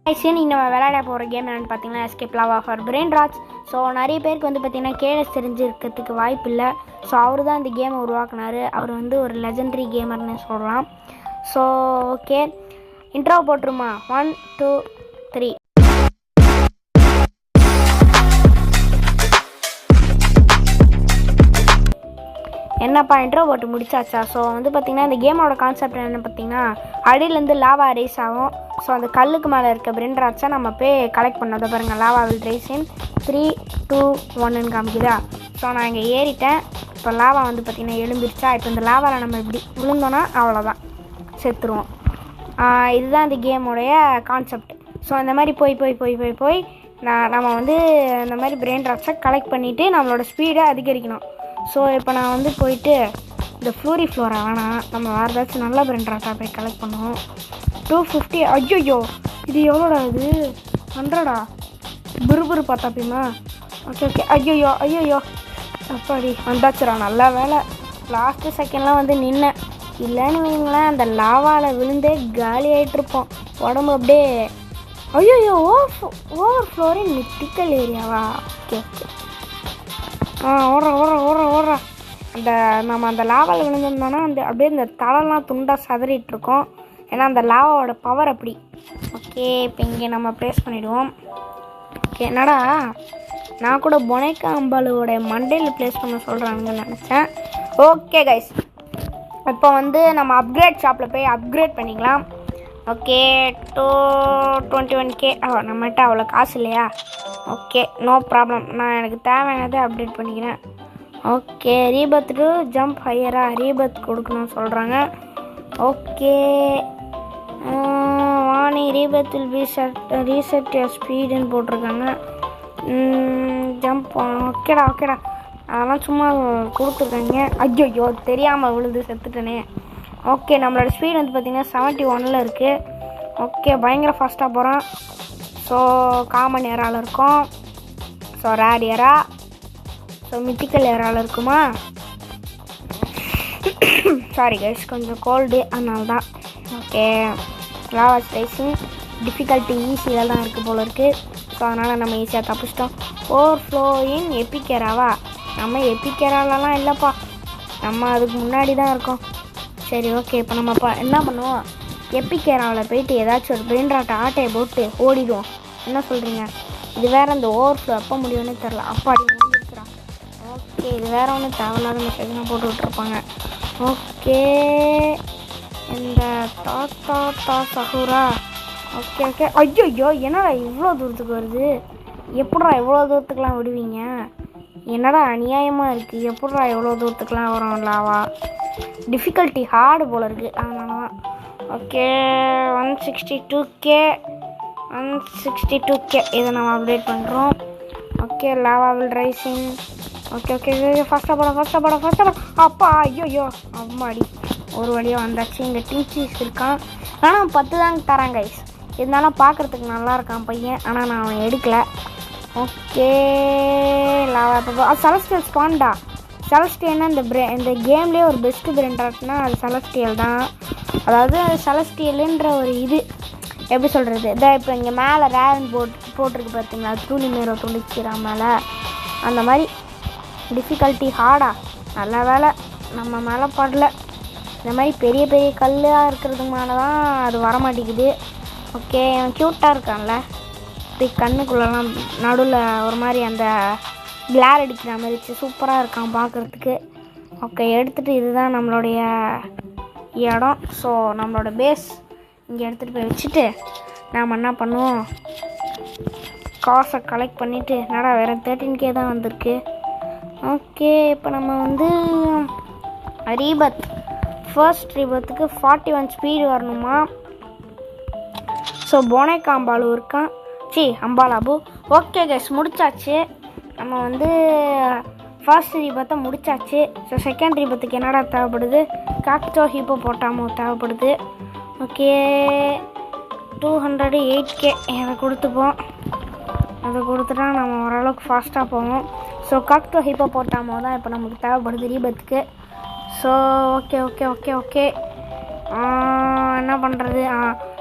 இன்னைக்கு நம்ம விளையாட போகிற கேம் என்னென்னு பார்த்தீங்கன்னா escape lava for brain rots. So நிறைய பேருக்கு வந்து பார்த்திங்கன்னா கேஎஸ் தெரிஞ்சிருக்கிறதுக்கு வாய்ப்பு இல்லை. ஸோ அவர் தான் இந்த கேமை உருவாக்குனார். அவர் வந்து ஒரு லெஜெண்டரி கேமர்னு சொல்லலாம். ஸோ ஓகே, இன்ட்ரோ போட்டுருமா? 1 2 3. என்னப்பா இன்ட்ரோ போட்டு முடிச்சாச்சா? ஸோ வந்து பார்த்திங்கன்னா இந்த கேமோட கான்செப்ட் என்னென்னு பார்த்தீங்கன்னா, அடியிலேருந்து லாவா ரைஸ் ஆகும். ஸோ அந்த கல்லுக்கு மேலே இருக்க பிரெயின் ராட்ஸை நம்ம போய் கலெக்ட் பண்ணதை பாருங்கள். லாவா வில் ரைஸ் இன் 3 2 1ன்னு காமிக்குதா? ஸோ நான் இங்கே ஏறிட்டேன். இப்போ லாவா வந்து பார்த்திங்கன்னா எழும்பிடுச்சா? இப்போ இந்த லாவாவில் நம்ம இப்படி விழுந்தோன்னா அவ்வளோதான், செத்துருவோம். இதுதான் இந்த கேமோடைய கான்செப்ட். ஸோ இந்த மாதிரி போய் நம்ம வந்து இந்த மாதிரி பிரெயின் ராட்ஸை கலெக்ட் பண்ணிவிட்டு நம்மளோட ஸ்பீடை அதிகரிக்கணும். ஸோ இப்போ நான் வந்து போயிட்டு இந்த ஃப்ளூரி ஃப்ளோரா வேணாம், நம்ம வேறு ஏதாச்சும் நல்ல பிரெயின் ராட்ஸாக போய் கலெக்ட் பண்ணுவோம். 250. ஐயோ, இது எவ்வளோடா? இது 100டா? புரு பார்த்தாப்பியுமா? ஓகே. ஐயோ அப்பாடி வந்தாச்சுரா, நல்ல வேலை. லாஸ்ட்டு செகண்ட்லாம் வந்து நின்னேன். இல்லைன்னு வைங்களேன், அந்த லாவாவில் விழுந்தே காலி ஆகிட்டுருப்போம். உடம்பு அப்படியே ஐயோ ஓவர் ஃப்ளோரிங் மித்திக்கல் ஏரியாவா? ஓகே ஓடுறா. அந்த நம்ம அந்த லாவாவில் விழுந்திருந்தோன்னா அந்த அப்படியே இந்த தலைலாம் துண்டாக சதறிட்டுருக்கோம். ஏன்னா அந்த லாவாவோட பவர் அப்படி. ஓகே, இப்போ இங்கே நம்ம ப்ளேஸ் பண்ணிவிடுவோம். ஓகே, என்னடா நான் கூட பொனைக்கா அம்பாலோட மண்டையில் ப்ளேஸ் பண்ண சொல்கிறாங்கன்னு நினச்சேன். ஓகே கைஸ், இப்போ வந்து நம்ம அப்கிரேட் ஷாப்பில் போய் அப்கிரேட் பண்ணிக்கலாம். Okay, 221K. நம்மகிட்ட அவ்வளோ காசு இல்லையா? Okay, no problem. நான் எனக்கு தேவையானதை அப்டேட் பண்ணிக்கிறேன். ஓகே, ரீபத் டு ஜம்ப் ஹையரா? ரீபத் கொடுக்கணும்னு சொல்கிறாங்க. ஓகே, வாணி ரீபத் வில் ரீசெட் யுவர் ஸ்பீடுன்னு போட்டிருக்காங்க. ஜம்ப் ஓகேடா. அதெல்லாம் சும்மா கொடுத்துருக்காங்க. ஐயோ தெரியாமல் விழுது, செத்துட்டேனே. ஓகே, நம்மளோட ஸ்பீடு வந்து பார்த்திங்கன்னா 71 இருக்குது. ஓகே, பயங்கர ஃபாஸ்ட்டாக போகிறோம். ஸோ காமன் ஏரால் இருக்கும். ஸோ ரேர் ஏரா, ஸோ மித்திக்கல் ஏரால் இருக்குமா? சாரி கைஸ், கொஞ்சம் கோல்டு, அதனால தான். ஓகே, லாவா ரைசிங் டிஃபிகல்ட்டி ஈஸியாக தான் இருக்குது போல இருக்குது. ஸோ அதனால் நம்ம ஈஸியாக தப்பிச்சிட்டோம். Over flowing எப்பிக்கேராவா? நம்ம எப்பிக்கேராலலாம் இல்லைப்பா, நம்ம அதுக்கு முன்னாடி தான் இருக்கோம். சரி ஓகே, இப்போ நம்ம என்ன பண்ணுவோம்? எப்பிக்கேராவில் போயிட்டு ஏதாச்சும் ஒரு பிரெயின் ராட்டை ஆட்டையை போட்டு ஓடிடுவோம். என்ன சொல்கிறீங்க? இது வேறு இந்த ஓவர் ஃப்ளோ எப்போ முடியும்னே தெரில. அப்பாடி முடிச்சுக்கிறான். ஓகே, இது வேறு ஒன்றும் தேவையில்லாத மெசேஜ்லாம் போட்டு விட்ருப்பாங்க. ஓகே, இந்த தாத்தா சஹூரா. ஓகே. ஐயோ, என்னடா இவ்வளோ தூரத்துக்கு வருது? எப்படா இவ்வளோ தூரத்துக்குலாம் விடுவீங்க? என்னடா அநியாயமாக இருக்குது. எப்படா எவ்வளோ தூரத்துக்குலாம் வரும் லாவா? டிஃபிகல்ட்டி ஹார்டு போல் இருக்குது, அதனால தான். Okay, 162K. இதை நம்ம அப்டேட் பண்ணுறோம். Okay, lava will rising. Okay, ஃபாஸ்ட்டாக போட. அப்பா ஐயோ அம்மாடி, ஒரு வழியாக வந்தாச்சு. இங்கே டீச்சர்ஸ் இருக்கான், ஆனால் 10 தாங்க தரான் கைஸ். இருந்தாலும் பார்க்குறதுக்கு நல்லா இருக்கான் பையன், ஆனால் நான் அவன் எடுக்கலை. ஓகே, லாவா இப்போ செலஸ்டியல் ஸ்பான்டா. செலஸ்டியல்னா இந்த கேம்லேயே ஒரு பெஸ்ட்டு பிரெயின் ராட்னா அது செலஸ்டியல் தான். அதாவது செலஸ்டியலுன்ற ஒரு இது எப்படி சொல்கிறது, இதான் இப்போ இங்கே மேலே ரேரன் போட்டிருக்கு பார்த்தீங்களா, துளி மேலே துளிக்கிறா மேலே, அந்த மாதிரி டிஃபிகல்ட்டி ஹார்டா. நல்ல வேலை நம்ம மேலே படல. இந்த மாதிரி பெரிய கல்லாக இருக்கிறதுக்கு மேலே தான் அது வரமாட்டேங்குது. ஓகே, அவன் க்யூட்டாக இருக்கான்ல, இப்படி கண்ணுக்குள்ளெல்லாம் நடுவில் ஒரு மாதிரி அந்த கிளார் அடிக்கிற மாதிரி சூப்பராக இருக்கான் பார்க்குறதுக்கு. ஓகே, எடுத்துகிட்டு இதுதான் நம்மளுடைய இடம். ஸோ நம்மளோட பேஸ் இங்கே எடுத்துகிட்டு போய் வச்சுட்டு நாம் என்ன பண்ணுவோம், காசை கலெக்ட் பண்ணிவிட்டு, என்னடா வேறு 13K தான் வந்திருக்கு. ஓகே, இப்போ நம்ம வந்து ரீபத் ஃபர்ஸ்ட் ரீபத்துக்கு 41 ஸ்பீடு வரணுமா? ஸோ பொனைக்கா அம்பாலு இருக்கான். அம்பாலாபு. ஓகே கைஸ், முடிச்சாச்சு. நம்ம வந்து ஃபர்ஸ்ட் ரீபத்தை முடிச்சாச்சு. ஸோ செகண்ட் ரீபத்துக்கு என்னடா தேவைப்படுது? காக்டோ ஹிப்போ போட்டாமோ தேவைப்படுது. Okay, 208K. அதை கொடுத்துப்போம். அதை கொடுத்துட்டா நம்ம ஓரளவுக்கு ஃபாஸ்ட்டாக போவோம். ஸோ காக்டோ ஹிப்போ போட்டாமோ தான் இப்போ நமக்கு தேவைப்படுது ரீபத்துக்கு. ஸோ ஓகே என்ன பண்ணுறது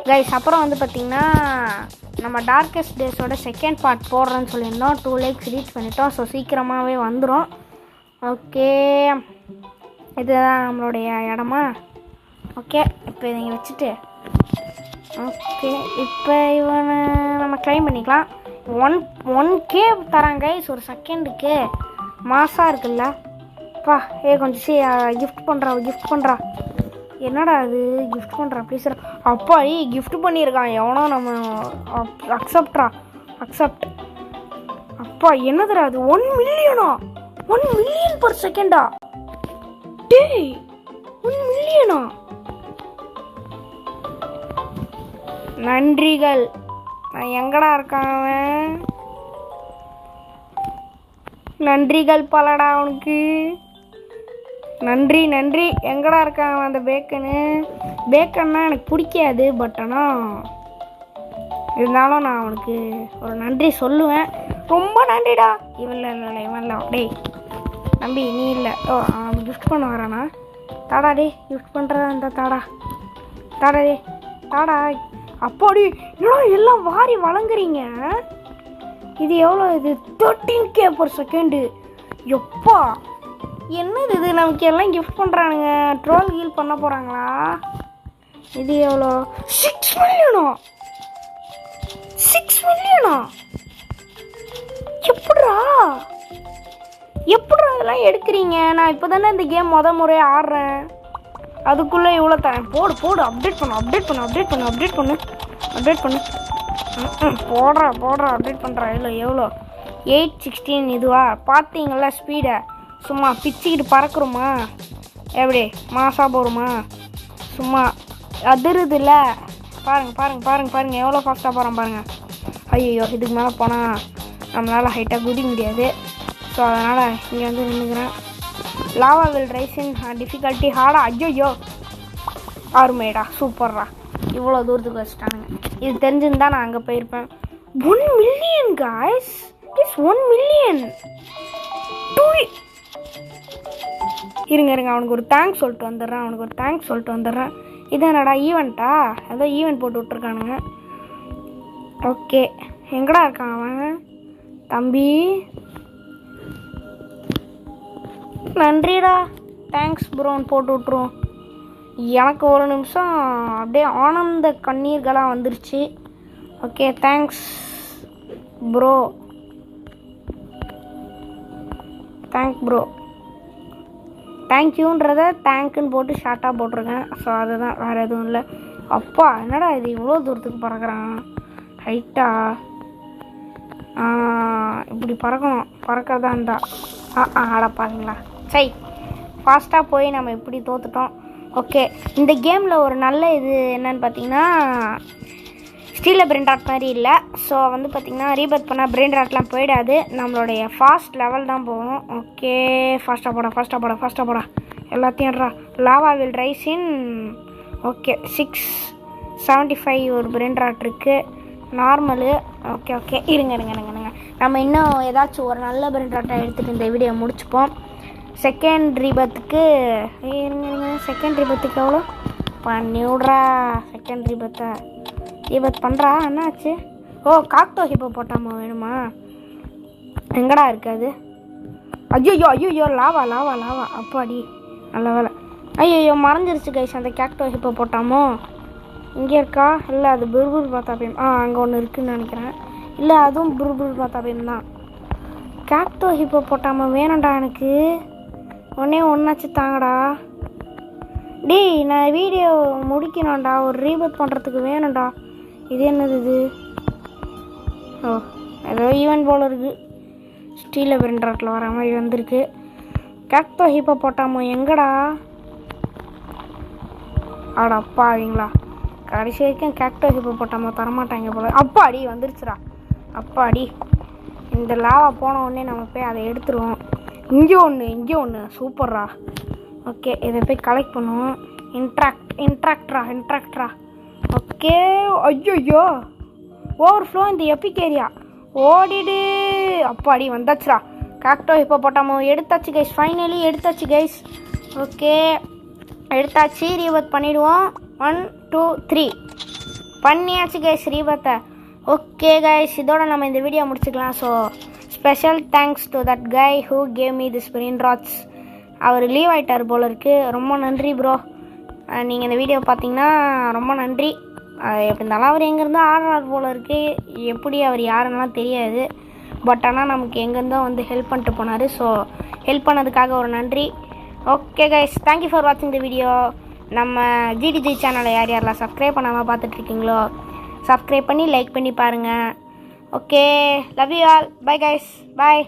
கைஸ். அப்புறம் வந்து பார்த்திங்கன்னா நம்ம டார்க்கஸ்ட் டேஸோட செகண்ட் பார்ட் போடுறேன்னு சொல்லியிருந்தோம். 2 லைக்ஸ் ரீச் பண்ணிட்டோம். ஸோ சீக்கிரமாகவே வந்துடும். ஓகே, இதுதான் நம்மளுடைய இடமா. ஓகே, இப்போ இதை இங்கே வச்சுட்டு ஓகே இப்போ இவனை நம்ம கிளைம் பண்ணிக்கலாம். 1K தராங்க கைஸ் ஒரு செகண்டுக்கு. மாசாக இருக்குல்ல பா. கொஞ்சம் கிஃப்ட் பண்ணுறா. என்னடா அது கிஃப்ட் பண்ணுறா ப்ளீஸ். அப்பா கிஃப்ட் பண்ணியிருக்கான் எவனோ. நம்ம அக்செப்ட். அப்பா என்னதுடா அது 1 மில்லியனா? 1 million per செகண்டா? டேய் 1 மில்லியனா? நன்றிகள். நான் எங்கடா இருக்கான்? நன்றிகள் பலடா அவனுக்கு. நன்றி. எங்கடா இருக்கான் அந்த பேக்கன்னா எனக்கு பிடிக்காது. பட் ஆனால் இருந்தாலும் நான் அவனுக்கு ஒரு நன்றி சொல்லுவேன். ரொம்ப நன்றிடா. இவன்ல டேய் நம்பி நீ இல்லை. அவன் கிஃப்ட் பண்ண வரானா? தாடா டே கிஃப்ட் பண்ணுறதா இருந்தா தாடா டே தாடா. அப்பாடி என்னடா எல்லாம் வாரி வழங்குறீங்க. இது எவ்வளோ? இது 13K per செகண்டு. எப்பா என்னது இது? நமக்கு எல்லாம் கிஃப்ட் பண்ணுறானுங்க. ட்ரோல் கீல் பண்ண போகிறாங்களா? இது எவ்வளோ? 6 மில்லியனா? எப்படிடா இதெல்லாம் எடுக்கிறீங்க? நான் இப்போ தானே இந்த கேம் முறை ஆடுறேன். அதுக்குள்ளே இவ்வளோ தரேன். போடு அப்டேட் பண்ணு. போடுறா அப்டேட் பண்ணுறா. எவ்வளோ 816 இதுவா? பார்த்தீங்களா ஸ்பீடை? சும்மா பிச்சுக்கிட்டு பறக்குறோமா? எப்படி மாசா போகிறோமா? சும்மா அதிருதுல்ல. பாருங்க எவ்வளோ ஃபாஸ்ட்டாக போகிறோம் பாருங்கள். ஐயோ இதுக்கு மேலே போனால் நம்மளால் ஹைட்டாக குதிக்க முடியாது. ஸோ அதனால் இங்கே வந்து நின்றுக்கிறேன். Lava will rise in difficulty ஹார்டா. ஐயோ ஆர்மேடா சூப்பர்ரா. இவ்வளோ தூரத்துக்கு வச்சுட்டானுங்க. இது தெரிஞ்சிருந்தா நான் அங்கே போயிருப்பேன். 1 மில்லியன் காய்ஸ். It's 1 million. இருங்க அவனுக்கு ஒரு தேங்க்ஸ் சொல்லிட்டு வந்துடுறேன். இதானடா ஈவெண்ட்டா? ஏதோ ஈவெண்ட் போட்டு விட்ருக்கானுங்க. ஓகே எங்கடா இருக்கான் அவன்? தம்பி நன்றிடா. தேங்க்ஸ் ப்ரோன்னு போட்டு விட்ருவோம். எனக்கு ஒரு நிமிஷம் அப்படியே ஆனந்த கண்ணீர்களாக வந்துருச்சு. Okay thanks bro. தேங்க்யூன்றத தேங்க்குன்னு போட்டு ஷார்ட்டாக போட்டிருக்கேன். ஸோ அதுதான், வேறு எதுவும் இல்லை. அப்பா என்னடா இது இவ்வளோ தூரத்துக்கு பறக்கிறான் ஹைட்டாக? இப்படி பறக்கிறதா இருந்தா ஆடப்பாங்களா? சரி ஃபாஸ்ட்டாக போய் நம்ம இப்படி தோத்துட்டோம். ஓகே இந்த கேமில் ஒரு நல்ல இது என்னன்னு பார்த்தீங்கன்னா, ஸ்டீலில் பிரெயின் ராட் மாதிரி இல்லை. ஸோ வந்து பார்த்திங்கன்னா ரீபர்த் பண்ணால் பிரெயின் ராட்லாம் போயிடாது. நம்மளுடைய ஃபாஸ்ட் லெவல் தான் போகும். ஓகே ஃபாஸ்ட்டாக போடா எல்லாத்தையும். Lava will rise in okay 675 ஒரு பிரெயின் ராட் இருக்குது. நார்மலு ஓகே இருங்க. நம்ம இன்னும் ஏதாச்சும் ஒரு நல்ல பிரெயின் ராட்டை எடுத்துகிட்டு இந்த வீடியோ முடிச்சுப்போம். செகண்ட் ரீபத்துக்கு எவ்வளோ பண்ணிவிட்றா? செகண்ட் ரீபத் பண்ணுறா. என்னாச்சு? காக்டோ ஹிப்போ போட்டாமா வேணுமா? எங்கடா இருக்காது? ஐயோ லாவா அப்பாடி நல்ல வேலை. ஐயோ மறைஞ்சிருச்சு கைஸ். அந்த காக்டோ ஹிப்போ போட்டாமோ இங்கே இருக்கா? இல்லை அது புர்புர் பாத்தாபியம். அங்கே ஒன்று இருக்குதுன்னு நினைக்கிறேன். இல்லை அதுவும் புர்புர் பாத்தாபியம் தான். காக்டோ ஹிப்போ போட்டாமல் வேணாண்டா எனக்கு. ஒன்றாச்சு தாங்கடா. டேய் நான் வீடியோ முடிக்கணும்டா. ஒரு ரீபத் பண்ணுறதுக்கு வேணும்டா. இது என்னது இது? ஏதோ ஈவெண்ட் போல் இருக்குது. ஸ்டீலில் பிரெயின் ராட்டில் வர மாதிரி வந்திருக்கு. காக்டோ ஹிப்போ போட்டாமோ எங்கடா? அப்பாவீங்களா, கடைசி வரைக்கும் காக்டோ ஹிப்போ போட்டாமோ தரமாட்டாங்க போல. அப்பாடி வந்துருச்சுடா. அப்பாடி இந்த லாவா போன உடனே நம்ம போய் அதை எடுத்துருவோம். இங்கே ஒன்று சூப்பர்ரா. ஓகே இதை போய் கலெக்ட் பண்ணுவோம். இன்ட்ராக்டரா. ஓகே ஐயோ ஓவர்ஃப்ளோ இந்த எபிக் ஏரியா. ஓடிடு. அப்பாடி வந்தாச்சுடா. காக்டோ ஹிப்போ போட்டாமோ எடுத்தாச்சு கைஸ். ஃபைனலி எடுத்தாச்சு கைஸ். ஓகே எடுத்தாச்சு. ரீபத் பண்ணிவிடுவோம். 1 2 3 பண்ணியாச்சு கைஸ் ரீபத்தை. ஓகே கைஸ், இதோட நம்ம இந்த வீடியோ முடிச்சுக்கலாம். So special thanks to that guy who gave me this spring rods. அவர் லீவ் ஆகிட்டார் போல இருக்குது. ரொம்ப நன்றி ப்ரோ. நீங்கள் இந்த வீடியோ பார்த்தீங்கன்னா ரொம்ப நன்றி. எப்படி இருந்தாலும் அவர் எங்கேருந்தோ ஆடுறார் போல இருக்குது. எப்படி அவர் யாருன்னெலாம் தெரியாது. பட் ஆனால் நமக்கு எங்கேருந்தோ வந்து ஹெல்ப் பண்ணிட்டு போனார். ஸோ ஹெல்ப் பண்ணதுக்காக ஒரு நன்றி. ஓகே கைஸ், தேங்க்யூ ஃபார் வாட்சிங் த வீடியோ. நம்ம ஜிடிஜி சேனலை யார் யாரெல்லாம் சப்ஸ்கிரைப் பண்ணாமல் பார்த்துட்ருக்கீங்களோ சப்ஸ்கிரைப் பண்ணி லைக் பண்ணி பாருங்கள். Okay, love you all. Bye guys, bye.